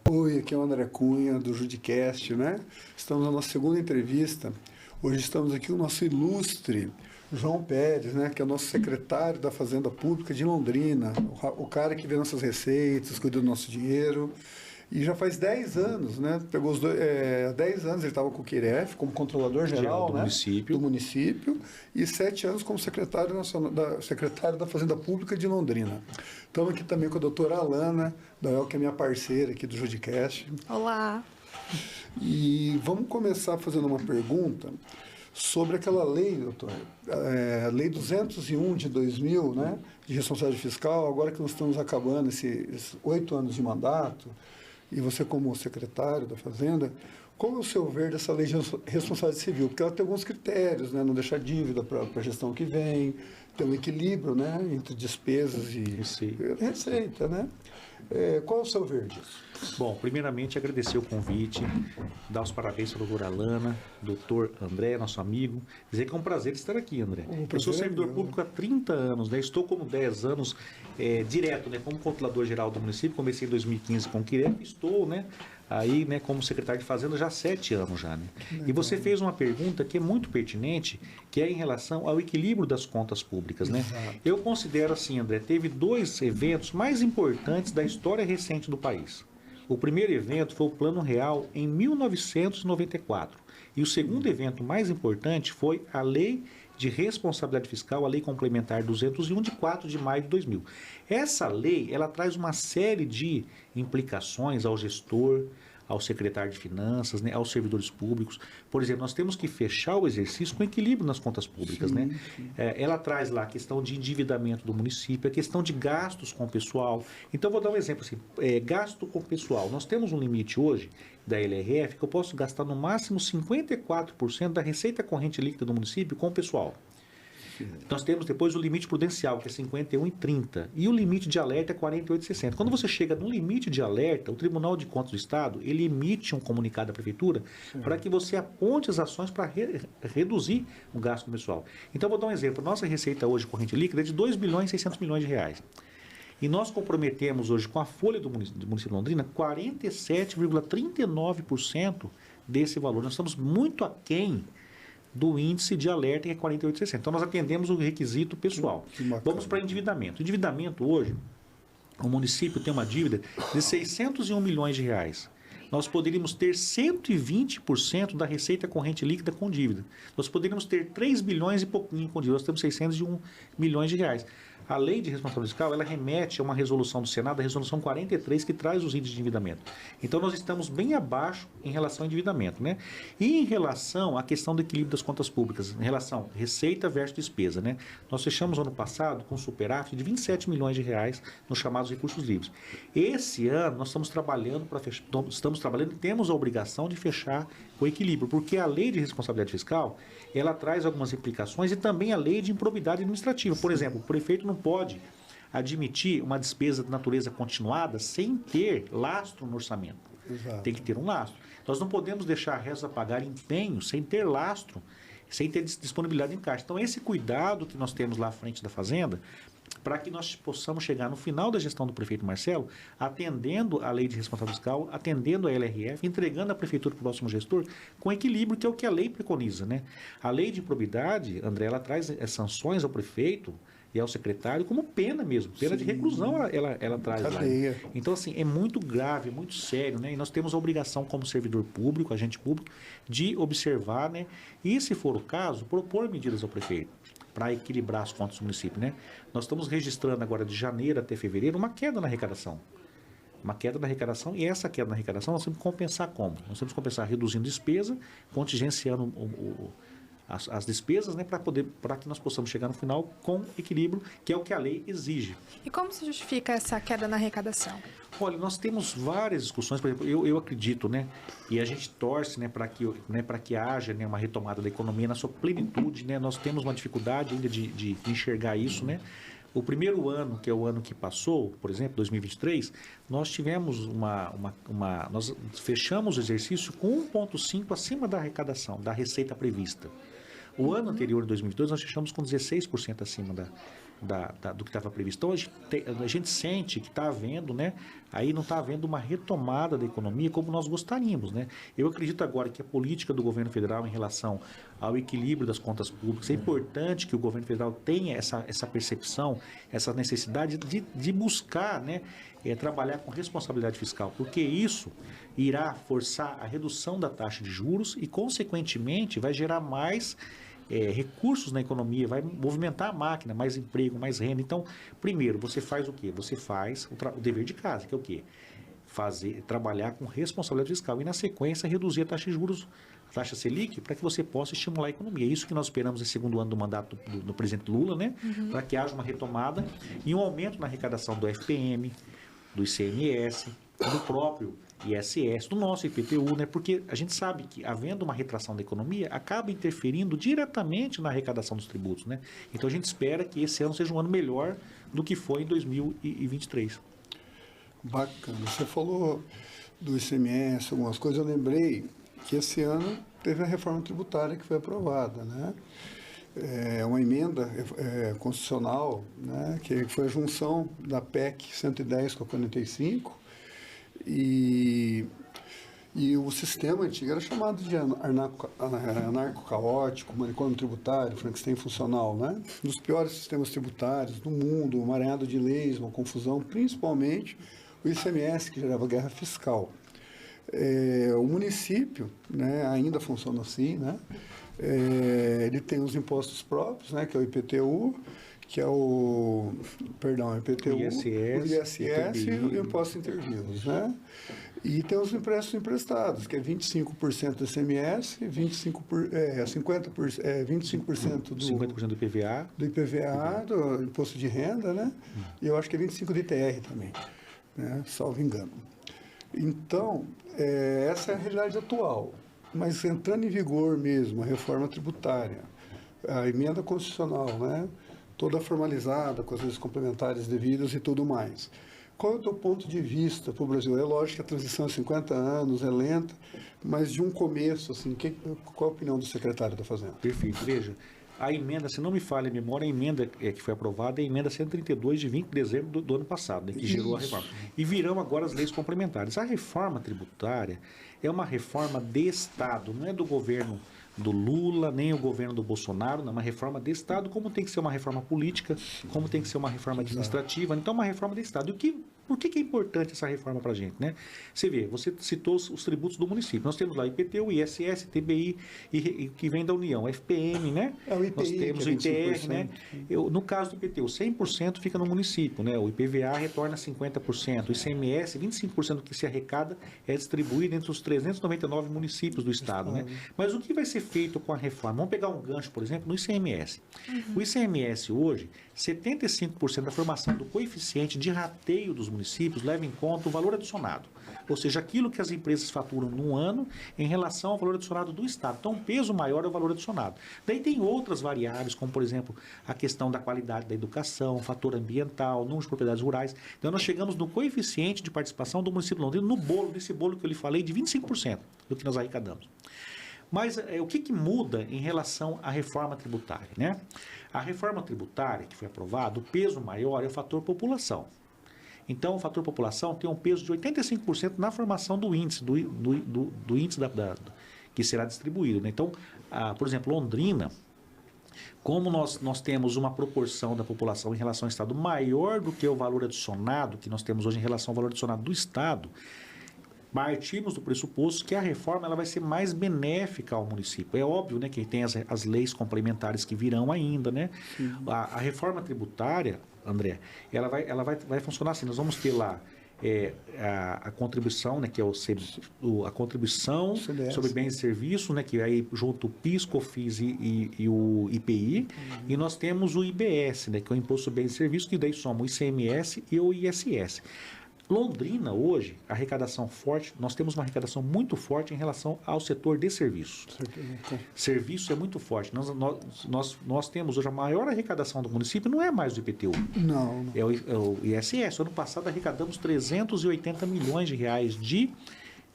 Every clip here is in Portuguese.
Oi, aqui é o André Cunha, do Judicast, né? Estamos na nossa segunda entrevista. Hoje estamos aqui com o nosso ilustre João Pérez, né? Que é o nosso secretário da Fazenda Pública de Londrina, o cara que vê nossas receitas, cuida do nosso dinheiro. E já faz 10 anos, né? Pegou os dois, 10 anos ele estava com o Quiref, como controlador geral, né? Do município, e 7 anos como secretário da Fazenda Pública de Londrina. Estamos aqui também com a doutora Alana Doel, que é minha parceira aqui do Judicast. Olá! E vamos começar fazendo uma pergunta sobre aquela lei, doutor, a Lei 201 de 2000, né, de responsabilidade fiscal, agora que nós estamos acabando esses 8 anos de mandato, e você como secretário da Fazenda, qual é o seu ver dessa lei de responsabilidade civil? Porque ela tem alguns critérios, né, não deixar dívida para a gestão que vem, tem um equilíbrio, né, entre despesas e receita, né? Qual é o seu ver disso? Bom, primeiramente agradecer o convite, dar os parabéns para a doutora Alana, doutor André, nosso amigo, dizer que é um prazer estar aqui, André. Eu sou servidor público há 30 anos, né? Estou como 10 anos direto, né, como controlador geral do município, comecei em 2015 com o Quiref, estou, né, aí, né, como secretário de Fazenda já há 7 anos já, né? E você fez uma pergunta que é muito pertinente, que é em relação ao equilíbrio das contas públicas, né? Exato. Eu considero assim, André, teve 2 eventos mais importantes da história recente do país. O primeiro evento foi o Plano Real em 1994. E o segundo evento mais importante foi a Lei de Responsabilidade Fiscal, a Lei Complementar 201, de 4 de maio de 2000. Essa lei, ela traz uma série de implicações ao gestor, ao secretário de Finanças, né, aos servidores públicos. Por exemplo, nós temos que fechar o exercício com equilíbrio nas contas públicas, né? Ela traz lá a questão de endividamento do município, a questão de gastos com o pessoal. Então, vou dar um exemplo assim, gasto com o pessoal. Nós temos um limite hoje da LRF que eu posso gastar no máximo 54% da receita corrente líquida do município com o pessoal. Nós temos depois o limite prudencial, que é 51,30, e o limite de alerta é 48,60. Quando você chega no limite de alerta, o Tribunal de Contas do Estado, ele emite um comunicado à Prefeitura para que você aponte as ações para reduzir o gasto pessoal. Então, vou dar um exemplo. Nossa receita hoje corrente líquida é de 2 bilhões e 600 milhões de reais. E nós comprometemos hoje com a folha do município de Londrina 47,39% desse valor. Nós estamos muito aquém do índice de alerta, que é 48,60. Então, nós atendemos o requisito pessoal. Vamos para endividamento. Endividamento hoje, o município tem uma dívida de 601 milhões de reais. Nós poderíamos ter 120% da receita corrente líquida com dívida. Nós poderíamos ter 3 bilhões e pouquinho com dívida. Nós temos 601 milhões de reais. A lei de responsabilidade fiscal, ela remete a uma resolução do Senado, a resolução 43, que traz os índices de endividamento. Então, nós estamos bem abaixo em relação ao endividamento, né? E em relação à questão do equilíbrio das contas públicas, em relação a receita versus despesa, né? Nós fechamos ano passado com um superávit de 27 milhões de reais nos chamados recursos livres. Esse ano, nós estamos trabalhando para fechar, e temos a obrigação de fechar o equilíbrio, porque a lei de responsabilidade fiscal, ela traz algumas implicações, e também a lei de improbidade administrativa. Por exemplo, o prefeito não pode admitir uma despesa de natureza continuada sem ter lastro no orçamento. Exato. Tem que ter um lastro. Nós não podemos deixar restos a pagar empenho sem ter lastro, sem ter disponibilidade em caixa. Então, esse cuidado que nós temos lá à frente da Fazenda, para que nós possamos chegar no final da gestão do prefeito Marcelo, atendendo a lei de responsabilidade fiscal, atendendo a LRF, entregando a prefeitura para o próximo gestor, com equilíbrio, que é o que a lei preconiza, né? A lei de improbidade, André, ela traz sanções ao prefeito e ao secretário como pena mesmo, pena de reclusão ela traz lá. Então, assim, é muito grave, é muito sério, né? E nós temos a obrigação como servidor público, agente público, de observar, né? E, se for o caso, propor medidas ao prefeito para equilibrar as contas do município, né? Nós estamos registrando agora de janeiro até fevereiro uma queda na arrecadação. Uma queda na arrecadação, e essa queda na arrecadação nós temos que compensar como? Nós temos que compensar reduzindo despesa, contingenciando as despesas, né, para que nós possamos chegar no final com equilíbrio, que é o que a lei exige. E como se justifica essa queda na arrecadação? Olha, nós temos várias discussões, por exemplo, eu acredito, né, e a gente torce, né, para que haja, né, uma retomada da economia na sua plenitude, né, nós temos uma dificuldade ainda de enxergar isso, né. O primeiro ano, que é o ano que passou, por exemplo, 2023, nós tivemos nós fechamos o exercício com 1,5 acima da arrecadação, da receita prevista. O ano anterior, em 2022, nós fechamos com 16% acima do que estava previsto. Então, a gente sente que está havendo, né? Aí não está havendo uma retomada da economia como nós gostaríamos, né? Eu acredito agora que a política do governo federal em relação ao equilíbrio das contas públicas, é importante que o governo federal tenha essa percepção, essa necessidade de buscar, né? Trabalhar com responsabilidade fiscal, porque isso irá forçar a redução da taxa de juros e, consequentemente, vai gerar mais recursos na economia, vai movimentar a máquina, mais emprego, mais renda. Então, primeiro, você faz o quê? Você faz o dever de casa, que é o quê? Trabalhar com responsabilidade fiscal e, na sequência, reduzir a taxa de juros, a taxa Selic, para que você possa estimular a economia. É isso que nós esperamos no segundo ano do mandato do presidente Lula, né? Para que haja uma retomada e um aumento na arrecadação do FPM, do ICMS, do próprio ISS, do nosso IPTU, né? Porque a gente sabe que, havendo uma retração da economia, acaba interferindo diretamente na arrecadação dos tributos, né? Então a gente espera que esse ano seja um ano melhor do que foi em 2023. Bacana. Você falou do ICMS, algumas coisas, eu lembrei que esse ano teve a reforma tributária que foi aprovada, né? É uma emenda constitucional, né, que foi a junção da PEC 110 com a 45, e o sistema antigo era chamado de anarco-caótico, manicômio tributário, Frankenstein funcional, né? Um dos piores sistemas tributários do mundo, um emaranhado de leis, uma confusão, principalmente o ICMS, que gerava guerra fiscal. O município, né, ainda funciona assim, né? Ele tem os impostos próprios, né, que é o IPTU, que é o IPTU, o ISS e o Imposto Interviews, né? E tem os empréstimos emprestados, que é 25% do ICMS, 25% do IPVA. Do IPVA, do Imposto de Renda, né? E eu acho que é 25% do ITR também, né? Salvo engano. Então, essa é a realidade atual. Mas entrando em vigor mesmo a reforma tributária, a emenda constitucional, né? Toda formalizada, com as leis complementares devidas e tudo mais. Qual é o teu ponto de vista para o Brasil? É lógico que a transição é 50 anos, é lenta, mas de um começo, assim, qual a opinião do secretário da Fazenda? Perfeito. Veja, a emenda, se não me falha a memória, a emenda que foi aprovada é a emenda 132 de 20 de dezembro do ano passado, né, que gerou a reforma. E virão agora as leis complementares. A reforma tributária é uma reforma de Estado, não é do governo do Lula, nem o governo do Bolsonaro, não é uma reforma de Estado, como tem que ser uma reforma política, como tem que ser uma reforma administrativa, então é uma reforma de Estado. Por que é importante essa reforma para a gente, né? Você vê, você citou os tributos do município. Nós temos lá IPTU, ISS, TBI e que vem da União, FPM, né? O IPI, nós temos o ITR, né? No caso do IPTU, 100% fica no município, né? O IPVA retorna 50%, o ICMS, 25% do que se arrecada é distribuído entre os 399 municípios do estado, né? Mas o que vai ser feito com a reforma? Vamos pegar um gancho, por exemplo, no ICMS. O ICMS hoje, 75% da formação do coeficiente de rateio dos municípios leva em conta o valor adicionado, ou seja, aquilo que as empresas faturam num ano em relação ao valor adicionado do Estado. Então, um peso maior é o valor adicionado. Daí tem outras variáveis, como, por exemplo, a questão da qualidade da educação, fator ambiental, número de propriedades rurais. Então, nós chegamos no coeficiente de participação do município de Londrina, no bolo, nesse bolo que eu lhe falei, de 25% do que nós arrecadamos. Mas o que muda em relação à reforma tributária, né? A reforma tributária que foi aprovada, o peso maior é o fator população. Então, o fator população tem um peso de 85% na formação do índice, do índice que será distribuído, né? Então, por exemplo, Londrina, como nós temos uma proporção da população em relação ao Estado maior do que o valor adicionado que nós temos hoje em relação ao valor adicionado do Estado, partimos do pressuposto que a reforma ela vai ser mais benéfica ao município. É óbvio, né, que tem as leis complementares que virão ainda, né? A reforma tributária, André, ela vai funcionar assim. Nós vamos ter lá a contribuição, né, que é a contribuição CDS. Sobre bens e serviços, né, que aí junto o PIS, COFINS e o IPI, e nós temos o IBS, né, que é o Imposto sobre Bens e Serviços, que daí soma o ICMS e o ISS. Londrina, hoje, a arrecadação forte, nós temos uma arrecadação muito forte em relação ao setor de serviços. Serviço é muito forte. Nós temos hoje a maior arrecadação do município, não é mais o IPTU. Não. É o ISS. Ano passado arrecadamos 380 milhões de reais de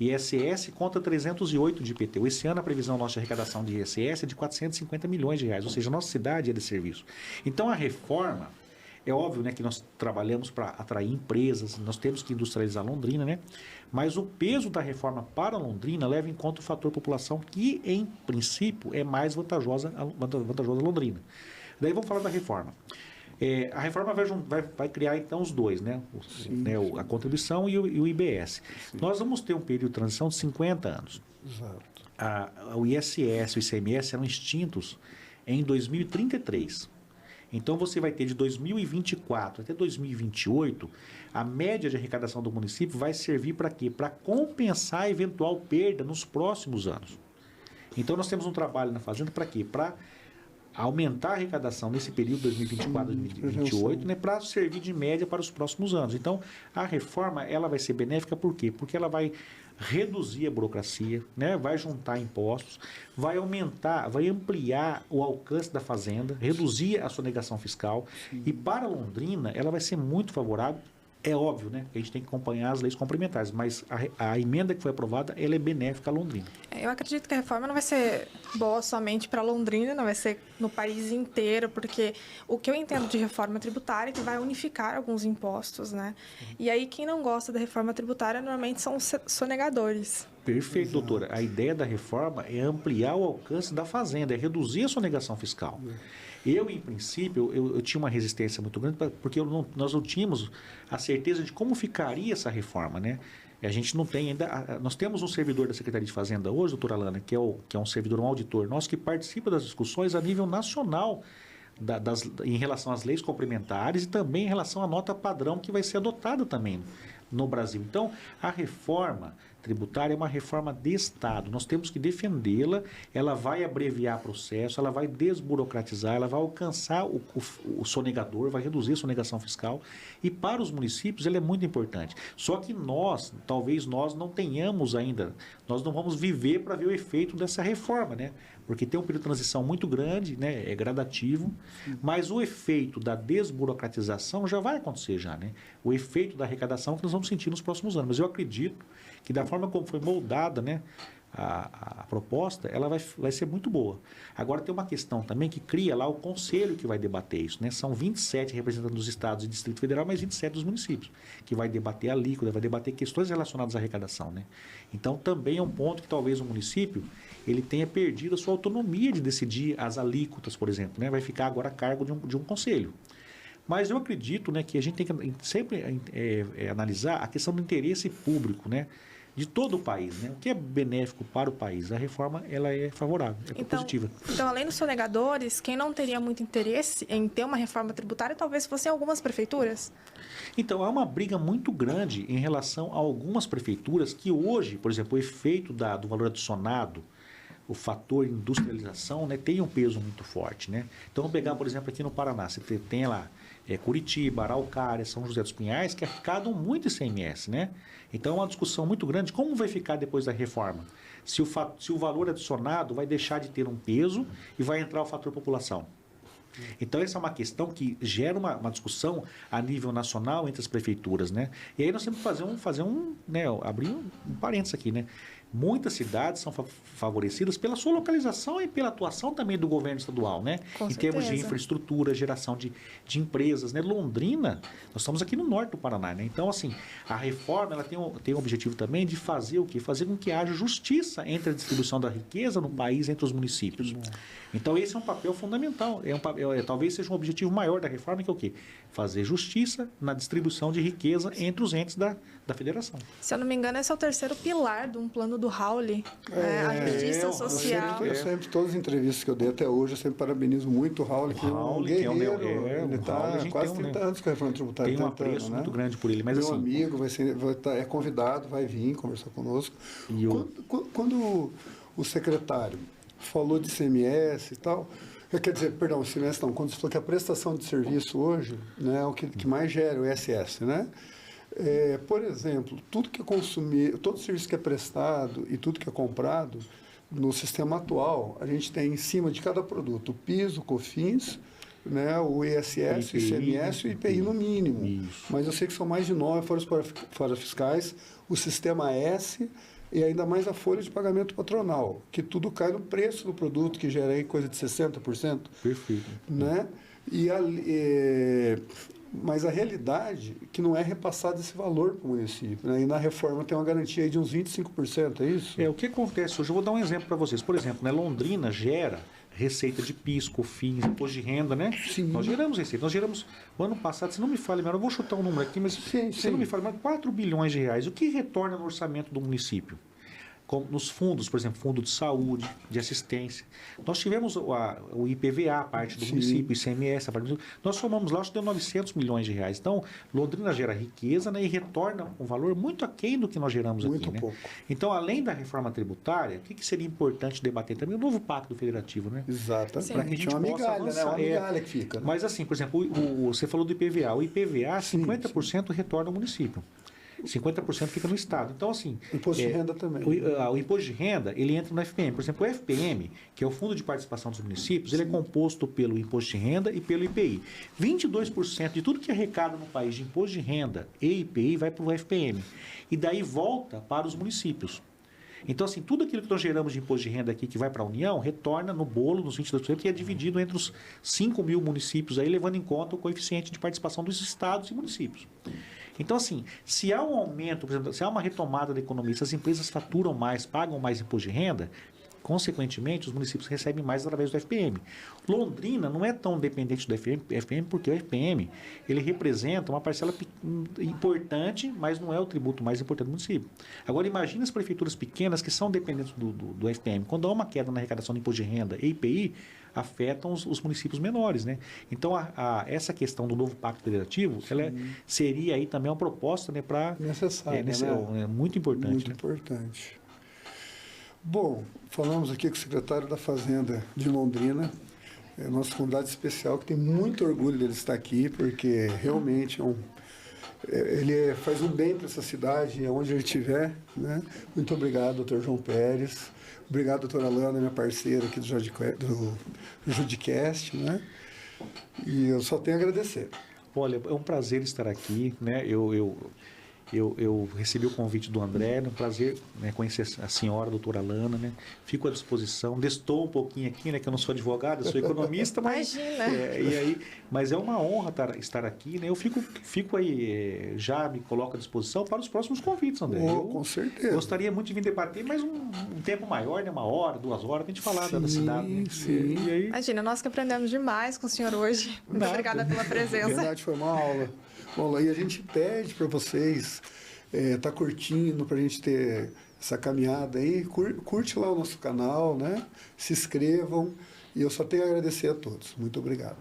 ISS contra 308 de IPTU. Esse ano a previsão nossa de arrecadação de ISS é de 450 milhões de reais, ou seja, a nossa cidade é de serviço. Então a reforma É óbvio, né, que nós trabalhamos para atrair empresas, nós temos que industrializar Londrina, né? Mas o peso da reforma para Londrina leva em conta o fator população, que, em princípio, é mais vantajosa a Londrina. Daí vamos falar da reforma. A reforma vai criar, então, os dois, né? A contribuição e o IBS. Sim. Nós vamos ter um período de transição de 50 anos. Exato. O ISS e o ICMS serão extintos em 2033. Então, você vai ter de 2024 até 2028, a média de arrecadação do município vai servir para quê? Para compensar a eventual perda nos próximos anos. Então, nós temos um trabalho na Fazenda para quê? Para aumentar a arrecadação nesse período 2024-2028, né, para servir de média para os próximos anos. Então, a reforma ela vai ser benéfica por quê? Porque ela vai reduzir a burocracia, né, vai juntar impostos, vai aumentar, vai ampliar o alcance da fazenda, reduzir a sonegação fiscal. E para Londrina, ela vai ser muito favorável. É óbvio, né, que a gente tem que acompanhar as leis complementares, mas a emenda que foi aprovada, ela é benéfica a Londrina. Eu acredito que a reforma não vai ser boa somente para Londrina, não vai ser no país inteiro, porque o que eu entendo de reforma tributária é que vai unificar alguns impostos, né? E aí quem não gosta da reforma tributária normalmente são os sonegadores. Perfeito, doutora. A ideia da reforma é ampliar o alcance da fazenda, é reduzir a sonegação fiscal. Eu, em princípio, eu tinha uma resistência muito grande, porque nós não tínhamos a certeza de como ficaria essa reforma, né? A gente não tem ainda... Nós temos um servidor da Secretaria de Fazenda hoje, doutora Alana, que é um servidor, um auditor nosso, que participa das discussões a nível nacional em relação às leis complementares e também em relação à nota padrão que vai ser adotada também no Brasil. Então, a reforma tributária é uma reforma de Estado. Nós temos que defendê-la, ela vai abreviar processo, ela vai desburocratizar, ela vai alcançar o sonegador, vai reduzir a sonegação fiscal. E para os municípios ela é muito importante. Só que talvez nós não tenhamos ainda, nós não vamos viver para ver o efeito dessa reforma, né? Porque tem um período de transição muito grande, né? É gradativo, mas o efeito da desburocratização já vai acontecer já, né? O efeito da arrecadação que nós vamos sentir nos próximos anos. Mas eu acredito que da forma como foi moldada, né, a proposta, ela vai ser muito boa. Agora tem uma questão também que cria lá o conselho que vai debater isso, né? São 27 representantes dos estados e Distrito Federal, mais 27 dos municípios, que vai debater a alíquota, vai debater questões relacionadas à arrecadação, né? Então também é um ponto que talvez o município ele tenha perdido a sua autonomia de decidir as alíquotas, por exemplo, né? Vai ficar agora a cargo de um conselho. Mas eu acredito, né, que a gente tem que sempre analisar a questão do interesse público, né, de todo o país, né? O que é benéfico para o país? A reforma ela é favorável, positiva. Então, além dos sonegadores, quem não teria muito interesse em ter uma reforma tributária, talvez fossem algumas prefeituras? Então, há uma briga muito grande em relação a algumas prefeituras que hoje, por exemplo, o efeito do valor adicionado, o fator industrialização, né, tem um peso muito forte, né? Então, vamos pegar, por exemplo, aqui no Paraná, você tem lá Curitiba, Araucária, São José dos Pinhais, que arrecadam muito ICMS, né? Então, é uma discussão muito grande. Como vai ficar depois da reforma? Se o valor adicionado vai deixar de ter um peso e vai entrar o fator população. Então, essa é uma questão que gera uma discussão a nível nacional entre as prefeituras, né? E aí nós temos que abrir um parênteses aqui, né? Muitas cidades são favorecidas pela sua localização e pela atuação também do governo estadual, né? Com em certeza. termos de infraestrutura, geração de empresas, né? Londrina, nós estamos aqui no norte do Paraná, né? Então, assim, a reforma ela tem um objetivo também de fazer o quê? Fazer com que haja justiça entre a distribuição da riqueza no país, entre os municípios. Então, esse é um papel fundamental. Talvez seja um objetivo maior da reforma, que é o quê? Fazer justiça na distribuição de riqueza entre os entes da federação. Se eu não me engano, esse é o terceiro pilar de um plano do Raul, a justiça social. Eu sempre, todas as entrevistas que eu dei até hoje, eu sempre parabenizo muito o Raul, que é um guerreiro. Ele está quase 30 anos com a reforma tributária. Tem um apreço muito grande por ele. Mas, meu amigo é convidado, vai vir conversar conosco. Quando o secretário falou de ICMS e tal, quer dizer, perdão, ICMS não, quando você falou que a prestação de serviço hoje, né, é o que mais gera o ISS, né? Por exemplo, tudo que é consumido, todo serviço que é prestado e tudo que é comprado, no sistema atual, a gente tem em cima de cada produto o PIS, o COFINS, né, o ISS, o ICMS e o IPI no mínimo. Isso. Mas eu sei que são mais de 9 fora fiscais, o sistema S e ainda mais a folha de pagamento patronal, que tudo cai no preço do produto, que gera aí coisa de 60%. Perfeito. Né? Mas a realidade é que não é repassado esse valor para o município, né? E na reforma tem uma garantia aí de uns 25%, é isso? O que acontece hoje? Eu vou dar um exemplo para vocês. Por exemplo, né, Londrina gera receita de PIS, COFINS, imposto de renda, né? Sim. Nós geramos receita. Nós geramos, o ano passado, se não me falha, eu vou chutar um número aqui, mas se não me falha, mas 4 bilhões de reais. O que retorna no orçamento do município? Nos fundos, por exemplo, fundo de saúde, de assistência. Nós tivemos o IPVA, a parte do município, o ICMS, a parte do município. Nós somamos lá, acho que deu 900 milhões de reais. Então, Londrina gera riqueza, né, e retorna um valor muito aquém do que nós geramos muito aqui. pouco. Né? Então, além da reforma tributária, o que seria importante debater também? O novo Pacto Federativo, né? Exato. Para que a gente é uma possa migalha, avançar. Né? Uma migalha que fica. Né? Mas assim, por exemplo, você falou do IPVA. O IPVA, 50% retorna ao município. 50% fica no Estado. Então, assim... Imposto de renda também. O imposto de renda, ele entra no FPM. Por exemplo, o FPM, que é o Fundo de Participação dos Municípios, ele é composto pelo imposto de renda e pelo IPI. 22% de tudo que é arrecada no país de imposto de renda e IPI vai para o FPM. E daí volta para os municípios. Então, assim, tudo aquilo que nós geramos de imposto de renda aqui que vai para a União, retorna no bolo, nos 22%, e é dividido entre os 5 mil municípios, aí, levando em conta o coeficiente de participação dos estados e municípios. Então, assim, se há um aumento, por exemplo, se há uma retomada da economia, se as empresas faturam mais, pagam mais imposto de renda, consequentemente, os municípios recebem mais através do FPM. Londrina não é tão dependente do FPM porque o FPM ele representa uma parcela importante, mas não é o tributo mais importante do município. Agora, imagine as prefeituras pequenas que são dependentes do FPM. Quando há uma queda na arrecadação de imposto de renda e IPI, afetam os municípios menores, né? Então, essa questão do novo Pacto Federativo, ela seria aí também uma proposta, né, para... Necessária, né? É muito importante. Muito importante. Bom, falamos aqui com o secretário da Fazenda de Londrina, nosso convidado especial, que tem muito orgulho dele estar aqui, porque realmente ele faz um bem para essa cidade, onde ele estiver, né? Muito obrigado, doutor João Pérez. Obrigado, doutora Alana, minha parceira aqui do Judicast, né? E eu só tenho a agradecer. Olha, é um prazer estar aqui, né? Eu recebi o convite do André, é um prazer, né, conhecer a senhora, a doutora Alana, né? Fico à disposição, destou um pouquinho aqui, né, que eu não sou advogado, eu sou economista, mas... Imagina! Mas é uma honra estar aqui, né? Eu fico aí, já me coloco à disposição para os próximos convites, André. Com certeza. Gostaria muito de vir debater, mas um tempo maior, né? 1 hora, 2 horas, para a gente falar da cidade. Né? Sim. E aí... Imagina, nós que aprendemos demais com o senhor hoje. Muito obrigada pela presença. Na verdade, foi uma aula. Bom, e a gente pede para vocês tá curtindo, para a gente ter essa caminhada aí. Curte lá o nosso canal, né? Se inscrevam. E eu só tenho a agradecer a todos. Muito obrigado.